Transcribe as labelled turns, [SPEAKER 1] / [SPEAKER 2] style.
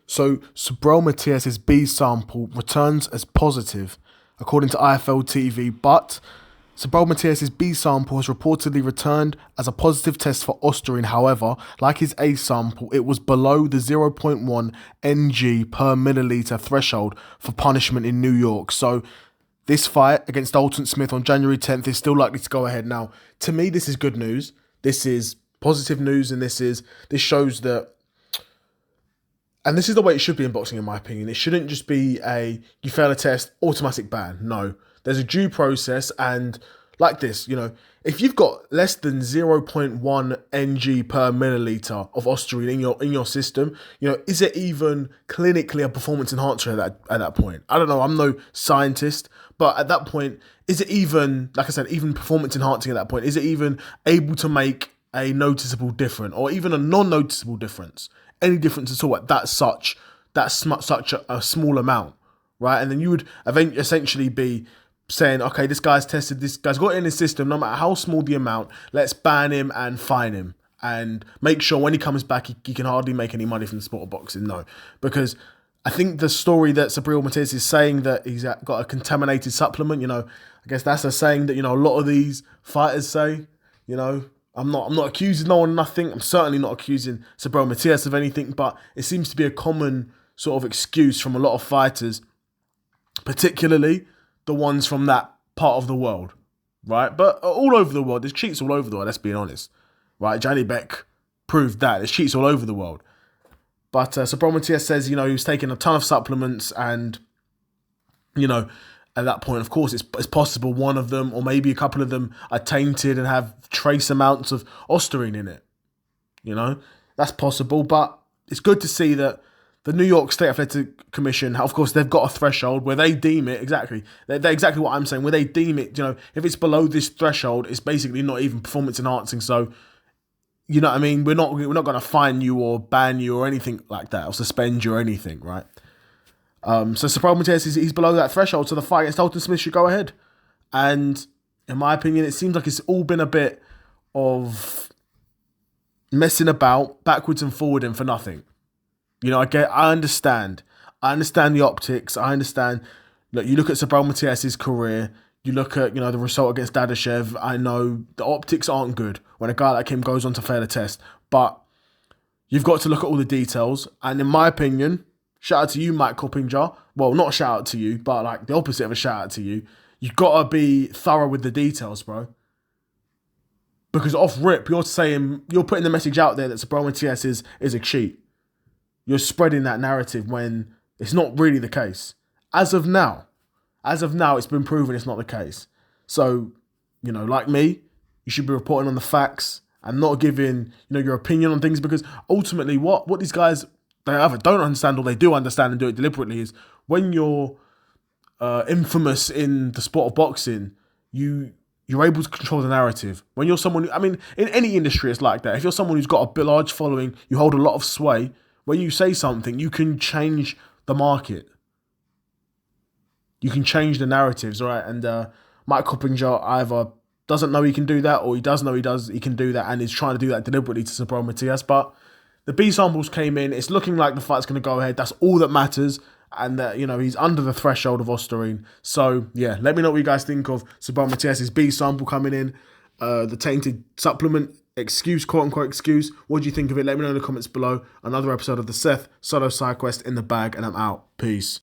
[SPEAKER 1] So Subriel Matías B-sample returns as positive, according to IFL TV, but Subriel Matías B-sample has reportedly returned as a positive test for Ostarine. However, like his A sample, it was below the 0.1 ng per milliliter threshold for punishment in New York. So this fight against Dalton Smith on January 10th is still likely to go ahead. Now, to me, this is good news. This is positive news, and this shows that. And this is the way it should be in boxing, in my opinion. It shouldn't just be you fail a test, automatic ban. No, there's a due process, and like this, if you've got less than 0.1 ng per milliliter of Ostarine in your system, is it even clinically a performance enhancer at that point? I don't know. I'm no scientist, but at that point, is it even, like I said, even performance enhancing at that point? Is it even able to make a noticeable difference, or even a non-noticeable difference? Any difference at all at such a small amount, right? And then you would essentially be saying, okay, this guy's tested, this guy's got it in his system, no matter how small the amount, let's ban him and fine him and make sure when he comes back, he can hardly make any money from the sport of boxing. No, because I think the story that Subriel Matías is saying that he's got a contaminated supplement, I guess that's a saying that, a lot of these fighters say, I'm not accusing no one of nothing. I'm certainly not accusing Subriel Matías of anything, but it seems to be a common sort of excuse from a lot of fighters, particularly the ones from that part of the world, right? But all over the world, there's cheats all over the world, let's be honest, right? Johnny Beck proved that. There's cheats all over the world. But Subriel Matías says, he was taking a ton of supplements and, at that point, of course, it's possible one of them or maybe a couple of them are tainted and have trace amounts of Ostarine in it. That's possible, but it's good to see that the New York State Athletic Commission, of course, they've got a threshold where they deem it, exactly. They're exactly what I'm saying, where they deem it, if it's below this threshold, it's basically not even performance enhancing. So, you know what I mean? We're not going to fine you or ban you or anything like that or suspend you or anything, right? So Subriel Matías he's below that threshold, so the fight against Dalton Smith should go ahead. And in my opinion, it seems like it's all been a bit of messing about, backwards and forward, and for nothing. I understand the optics. I understand. Look, you look at Subriel Matías' career. You look at the result against Dadashev. I know the optics aren't good when a guy like him goes on to fail a test, but you've got to look at all the details. And in my opinion, shout out to you, Mike Coppinger. Well, not shout out to you, but like the opposite of a shout out to you. You've got to be thorough with the details, bro. Because off rip, you're putting the message out there that Subriel Matías is a cheat. You're spreading that narrative when it's not really the case. As of now, it's been proven it's not the case. So, like me, you should be reporting on the facts and not giving, your opinion on things, because ultimately what these guys, they either don't understand or they do understand and do it deliberately, is when you're infamous in the sport of boxing, you're able to control the narrative. When you're someone, in any industry it's like that. If you're someone who's got a large following, you hold a lot of sway, when you say something, you can change the market. You can change the narratives, right? And Mike Coppinger either doesn't know he can do that, or he does know he can do that and is trying to do that deliberately to Subriel Matías. But the B samples came in. It's looking like the fight's going to go ahead. That's all that matters. And that, he's under the threshold of Ostarine. So, yeah, let me know what you guys think of Subriel Matías' B sample coming in. The tainted supplement excuse, quote-unquote excuse. What do you think of it? Let me know in the comments below. Another episode of the Seth Solo Side Quest in the bag, and I'm out. Peace.